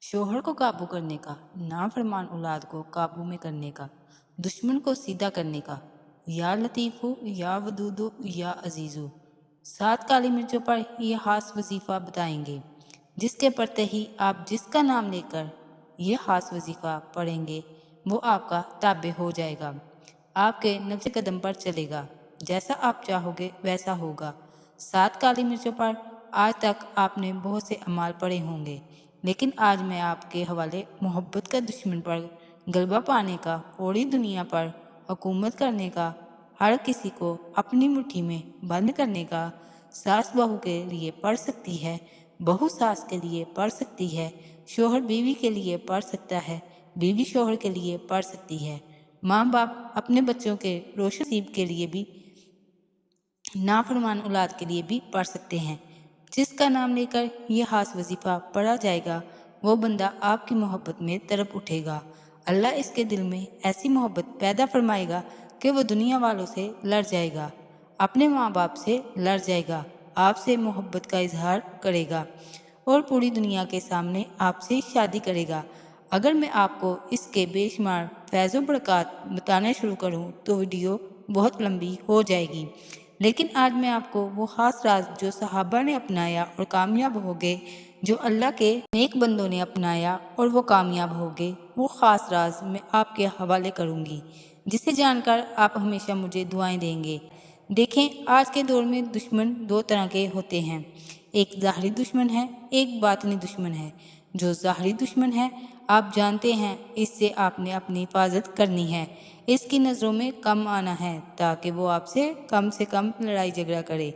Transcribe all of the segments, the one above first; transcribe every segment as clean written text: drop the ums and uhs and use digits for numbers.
शोहर को काबू करने का, नाफरमान औलाद को काबू में करने का, दुश्मन को सीधा करने का। या लतीफ़ो या वदूदो या अजीज़ो। 7 काली मिर्चों पर ये खास वजीफ़ा बताएंगे, जिसके पढ़ते ही आप जिसका नाम लेकर ये खास वजीफ़ा पढ़ेंगे वो आपका ताबे हो जाएगा, आपके नक्शे कदम पर चलेगा। जैसा आप चाहोगे वैसा होगा। 7 काली मिर्चों पर आज तक आपने बहुत से अमाल पढ़े होंगे, लेकिन आज मैं आपके हवाले मोहब्बत का दुश्मन पर गलबा पाने का, पूरी दुनिया पर हुकूमत करने का, हर किसी को अपनी मुट्ठी में बंद करने का। सास बहू के लिए पढ़ सकती है, बहू सास के लिए पढ़ सकती है, शोहर बीवी के लिए पढ़ सकता है, बीवी शोहर के लिए पढ़ सकती है। माँ बाप अपने बच्चों के रोशन नसीब के लिए भी, नाफरमान औलाद के लिए भी पढ़ सकते हैं। जिसका नाम लेकर यह खास वजीफ़ा पढ़ा जाएगा वो बंदा आपकी मोहब्बत में तरफ उठेगा। अल्लाह इसके दिल में ऐसी मोहब्बत पैदा फरमाएगा कि वो दुनिया वालों से लड़ जाएगा, अपने माँ बाप से लड़ जाएगा, आपसे मोहब्बत का इजहार करेगा और पूरी दुनिया के सामने आपसे शादी करेगा। अगर मैं आपको इसके बेशुमार फैज़ो बरक़ात बताना शुरू करूं तो वीडियो बहुत लंबी हो जाएगी, लेकिन आज मैं आपको वो ख़ास राज जो सहाबा ने अपनाया और कामयाब हो गए, जो अल्लाह के नेक बंदों ने अपनाया और वो कामयाब हो गए, वो ख़ास राज मैं आपके हवाले करूँगी, जिसे जानकर आप हमेशा मुझे दुआएं देंगे। देखें, आज के दौर में दुश्मन दो तरह के होते हैं, एक ज़ाहरी दुश्मन है, एक बातनी दुश्मन है। जो ज़ाहरी दुश्मन है आप जानते हैं, इससे आपने अपनी हिफाजत करनी है, इसकी नज़रों में कम आना है ताकि वो आपसे से कम लड़ाई झगड़ा करे।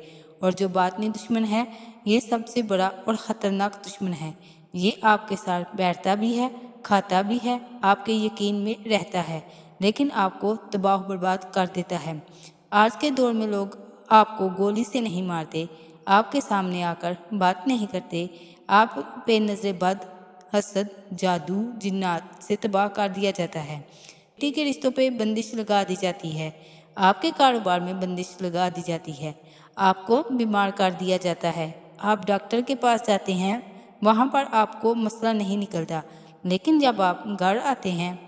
और जो बातनी दुश्मन है ये सबसे बड़ा और ख़तरनाक दुश्मन है। ये आपके साथ बैठता भी है, खाता भी है, आपके यकीन में रहता है, लेकिन आपको तबाह बर्बाद कर देता है। आज के दौर में लोग आपको गोली से नहीं मारते, आपके सामने आकर बात नहीं करते, आप पे नज़र बद, हसद, जादू, जिन्नात से तबाह कर दिया जाता है। बेटी के रिश्तों पे बंदिश लगा दी जाती है, आपके कारोबार में बंदिश लगा दी जाती है, आपको बीमार कर दिया जाता है। आप डॉक्टर के पास जाते हैं, वहाँ पर आपको मसला नहीं निकलता, लेकिन जब आप घर आते हैं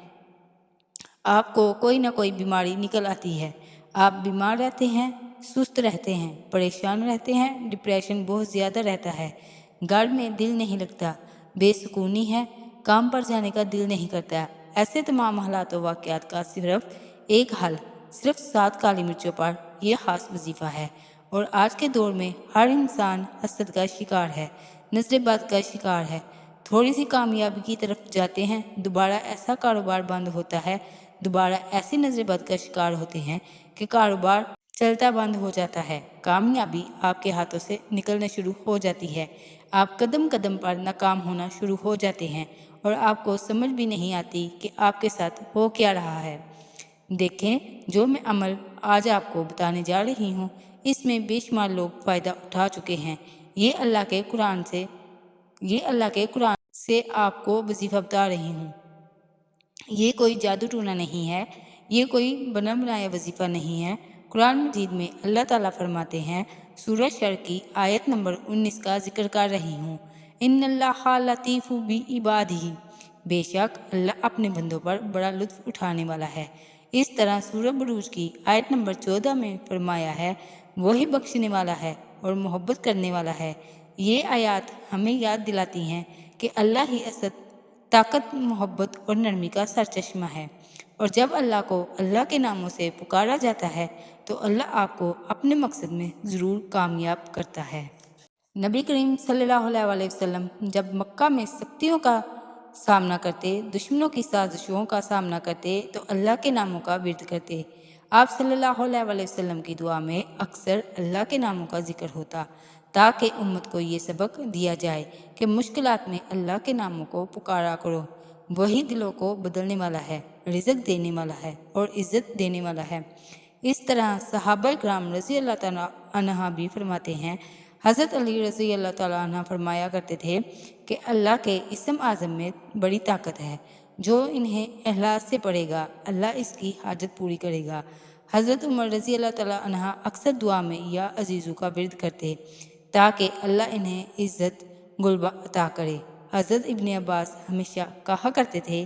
आपको कोई ना कोई बीमारी निकल आती है। आप बीमार रहते हैं, सुस्त रहते हैं, परेशान रहते हैं, डिप्रेशन बहुत ज़्यादा रहता है, घर में दिल नहीं लगता, बेसुकूनी है, काम पर जाने का दिल नहीं करता। ऐसे तमाम हालात व वाक़यात का सिर्फ एक हल, सिर्फ 7 काली मिर्चों पर यह ख़ास वजीफ़ा है। और आज के दौर में हर इंसान हसद का शिकार है, नज़र बद का शिकार है। थोड़ी सी कामयाबी की तरफ जाते हैं, दोबारा ऐसा कारोबार बंद होता है, दोबारा ऐसी नज़र बद का शिकार होते हैं कि कारोबार चलता बंद हो जाता है, कामयाबी आपके हाथों से निकलना शुरू हो जाती है, आप कदम कदम पर नाकाम होना शुरू हो जाते हैं और आपको समझ भी नहीं आती कि आपके साथ हो क्या रहा है। देखें, जो मैं अमल आज आपको बताने जा रही हूँ इसमें बेशुमार लोग फ़ायदा उठा चुके हैं। ये अल्लाह के कुरान से आपको वजीफ़ा बता रही हूँ। ये कोई जादू टूना नहीं है, ये कोई बना बनाया वजीफ़ा नहीं है। कुरान मजीद में अल्लाह ताला फरमाते हैं, सूरह शर की आयत नंबर 19 का जिक्र कर रही हूँ, इन्नल्लाहा लतीफ़ु बि इबादिही, बेशक अल्लाह अपने बंदों पर बड़ा लुत्फ़ उठाने वाला है। इस तरह सूरह बुरूज की आयत नंबर 14 में फरमाया है, वही बख्शने वाला है और मोहब्बत करने वाला है। ये आयत हमें याद दिलाती हैं कि अल्लाह ही असद ताकत, मोहब्बत और नरमी का सरचश्मा है। और जब अल्लाह को अल्लाह के नामों से पुकारा जाता है तो अल्लाह आपको अपने मकसद में ज़रूर कामयाब करता है। नबी करीम सल्लल्लाहु अलैहि वसल्लम जब मक्का में सख्तियों का सामना करते, दुश्मनों की साजिशों का सामना करते तो अल्लाह के नामों का विर्द करते। आप सल्लल्लाहु अलैहि वसल्लम की दुआ में अक्सर अल्लाह के नामों का जिक्र होता, ताकि उम्मत को ये सबक दिया जाए कि मुश्किलात में अल्लाह के नामों को पुकारा करो, वही दिलों को बदलने वाला है, रिज़्क देने वाला है और इज़्ज़त देने वाला है। इस तरह सहाबा किराम रज़ी अल्लाह तआला अन्हा भी फरमाते हैं, हज़रत अली रज़ी अल्लाह तआला अन्हा फरमाया करते थे कि अल्लाह के इस्म आज़म में बड़ी ताकत है, जो इन्हें इखलास से पढ़ेगा अल्लाह इसकी हाजत पूरी करेगा। हज़रत उमर रज़ी अल्लाह तआला अन्हा अक्सर दुआ में या अजीज़ों का विर्द करते ताकि अल्लाह इन्हें इज़्ज़त गुलबा अता करे। हज़रत इब्न अब्बास हमेशा कहा करते थे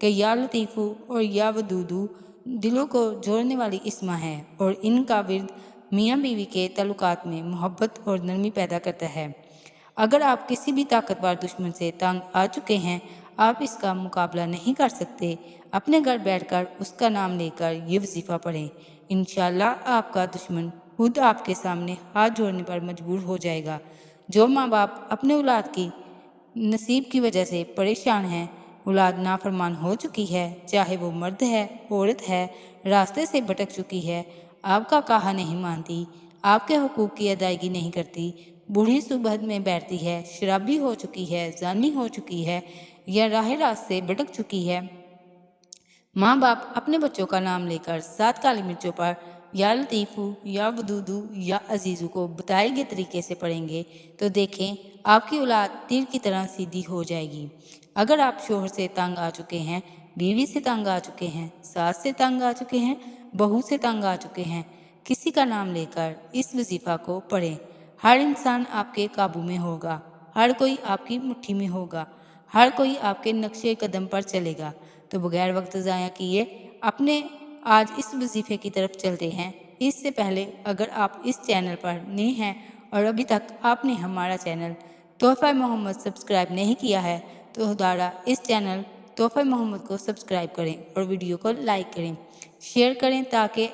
कि या लतीफ़ू और या वदूदू दिलों को जोड़ने वाली इस्मा है और इनका विर्द मियाँ बीवी के ताल्लुकात में मोहब्बत और नरमी पैदा करता है। अगर आप किसी भी ताकतवर दुश्मन से तंग आ चुके हैं, आप इसका मुकाबला नहीं कर सकते, अपने घर बैठकर उसका नाम लेकर ये वजीफ़ा पढ़ें। इंशाअल्लाह आपका दुश्मन खुद आपके सामने हाथ जोड़ने पर मजबूर हो जाएगा। जो माँ बाप अपने औलाद की नसीब की वजह से परेशान हैं, औलाद नाफरमान हो चुकी है, चाहे वो मर्द है, औरत है, रास्ते से भटक चुकी है, आपका कहा नहीं मानती, आपके हुकूक की अदायगी नहीं करती, बूढ़ी सुबह में बैठती है, शराबी हो चुकी है, जानी हो चुकी है या राह रास्त से भटक चुकी है, माँ बाप अपने बच्चों का नाम लेकर 7 काली मिर्चों पर या लतीफ़ू या वदूदू या अजीज़ू को बताए गए तरीके से पढ़ेंगे तो देखें आपकी औलाद तीर की तरह सीधी हो जाएगी। अगर आप शोहर से तंग आ चुके हैं, बीवी से तंग आ चुके हैं, सास से तंग आ चुके हैं, बहू से तंग आ चुके हैं, किसी का नाम लेकर इस वजीफ़ा को पढ़ें। हर इंसान आपके काबू में होगा, हर कोई आपकी मुट्ठी में होगा, हर कोई आपके नक्शे कदम पर चलेगा। तो बगैर वक्त ज़ाया किए अपने आज इस वजीफ़े की तरफ चलते हैं। इससे पहले अगर आप इस चैनल पर नए हैं और अभी तक आपने हमारा चैनल तोहफ़ा मोहम्मद सब्सक्राइब नहीं किया है तो खुदारा इस चैनल तोहफ़ा मोहम्मद को सब्सक्राइब करें और वीडियो को लाइक करें, शेयर करें ताकि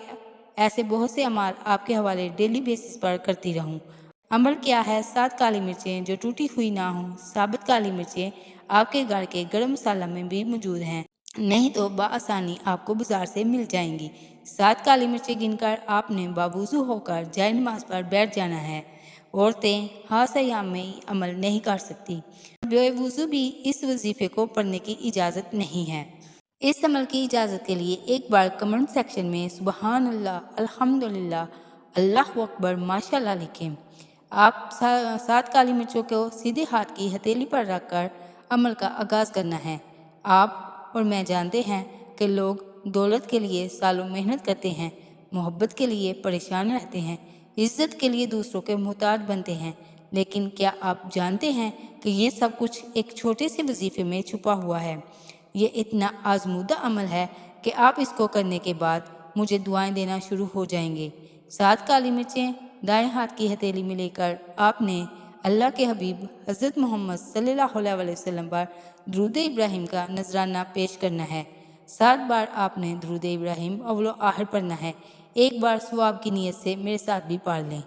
ऐसे बहुत से अमाल आपके हवाले डेली बेसिस पर करती रहूं। अमल क्या है? 7 काली मिर्चें जो टूटी हुई ना हों। साबित काली मिर्चें आपके घर के गरम मसाला में भी मौजूद हैं, नहीं तो बआसानी आपको बाजार से मिल जाएंगी। 7 काली मिर्चें गिनकर आपने बावुज़ू होकर जाए नमाज पर बैठ जाना है। औरतें खास अयाम में अमल नहीं कर सकती, बेवुज़ू भी इस वजीफ़े को पढ़ने की इजाज़त नहीं है। इस अमल की इजाज़त के लिए एक बार कमेंट सेक्शन में सुबहान अल्लाह, अल्हम्दुलिल्लाह, अल्लाहु अकबर, माशाअल्लाह लिखें। आप 7 काली मिर्चों को सीधे हाथ की हथेली पर रखकर अमल का आगाज़ करना है। आप और मैं जानते हैं कि लोग दौलत के लिए सालों मेहनत करते हैं, मोहब्बत के लिए परेशान रहते हैं, इज्जत के लिए दूसरों के मोहताज बनते हैं, लेकिन क्या आप जानते हैं कि ये सब कुछ एक छोटे से वजीफ़े में छुपा हुआ है। ये इतना आजमूदा अमल है कि आप इसको करने के बाद मुझे दुआएं देना शुरू हो जाएंगे। 7 काली मिर्चें दाएं हाथ की हथेली में लेकर आपने अल्लाह के हबीब हज़रत मोहम्मद सल्लल्लाहु अलैहि वसल्लम पर दुरूद इब्राहिम का नजराना पेश करना है। 7 बार आपने दुरूद इब्राहिम अव्वल आखिर पढ़ना है। एक बार सवाब की नीयत से मेरे साथ भी पढ़ लें।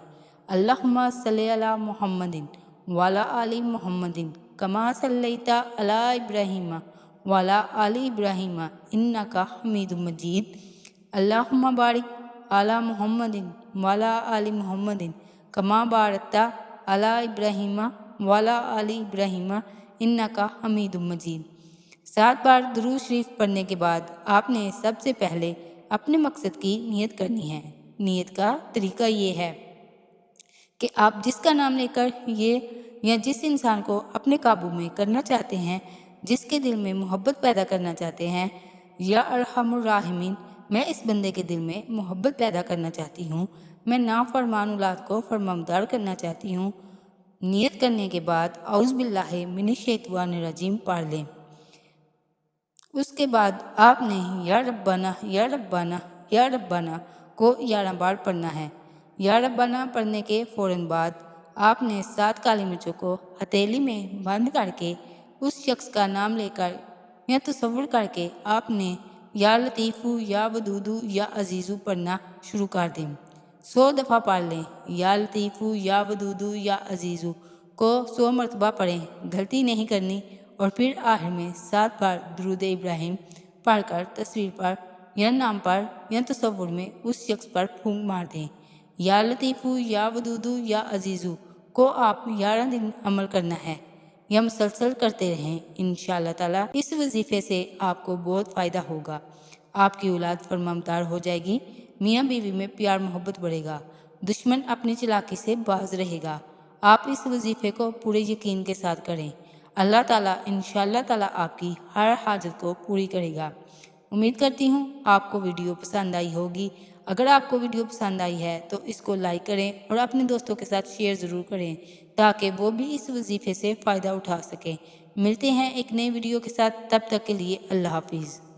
अल्लाहुम्मा सल्ली अला मुहम्मदिन वाला आली मुहम्मदिन कमा सल्लैता अला इब्राहिम वाला आली इब्राहिम इन्नका हमीदुम मजीद। अल्लाहुम्मा बारिक अला मुहम्मदिन वाला आली मुहम्मदिन कमा बारकता अला इब्राहिम वाला आली इब्राहिम इन्नका हमीदुम मजीद। 7 बार दुरूद शरीफ पढ़ने के बाद आपने सबसे पहले अपने मकसद की नियत करनी है। नियत का तरीका ये है कि आप जिसका नाम लेकर ये या जिस इंसान को अपने काबू में करना चाहते हैं, जिसके दिल में मोहब्बत पैदा करना चाहते हैं, या अरहमुर राहिमीन, मैं इस बंदे के दिल में मोहब्बत पैदा करना चाहती हूँ, मैं नाफरमान औलाद को फरमाबरदार करना चाहती हूँ। नियत करने के बाद औज़ बिल्लाहि मिनश शैतानिर रजीम पढ़ लें। उसके बाद आपने या रब्बाना या रब्बाना या रब्बाना को 11 बार पढ़ना है। या रब्बाना पढ़ने के फ़ौरन बाद आपने 7 काली मिर्चों को हथेली में बंद करके उस शख्स का नाम लेकर या तसव्वुर करके आपने या लतीफ़ू या वदूदू या अजीज़ू पढ़ना शुरू कर दें। 100 दफ़ा पढ़ लें। या लतीफ़ू या वदूदू या अजीज़ू को 100 मरतबा पढ़ें, गलती नहीं करनी। और फिर आखिर में 7 बार दुरूद इब्राहिम पढ़कर तस्वीर पर या नाम पर या तसव्वुर में उस शख्स पर फूंक मार दें। या लतीफ़ू या वदूदू या अजीज़ू को आप 11 दिन अमल करना है या मुसलसल करते रहें। इंशाअल्लाह ताला इस वजीफ़े से आपको बहुत फ़ायदा होगा। आपकी औलाद फरमाबरदार हो जाएगी, मियाँ बीवी में प्यार मोहब्बत बढ़ेगा, दुश्मन अपनी चालाकी से बाज रहेगा। आप इस वजीफ़े को पूरे यकीन के साथ करें। अल्लाह ताला इंशाअल्लाह ताला आपकी हर हाजत को पूरी करेगा। उम्मीद करती हूँ आपको वीडियो पसंद आई होगी। अगर आपको वीडियो पसंद आई है तो इसको लाइक करें और अपने दोस्तों के साथ शेयर ज़रूर करें ताकि वो भी इस वजीफ़े से फ़ायदा उठा सकें। ملتے ہیں ایک نئی ویڈیو کے ساتھ، تب تک کے لیے اللہ حافظ۔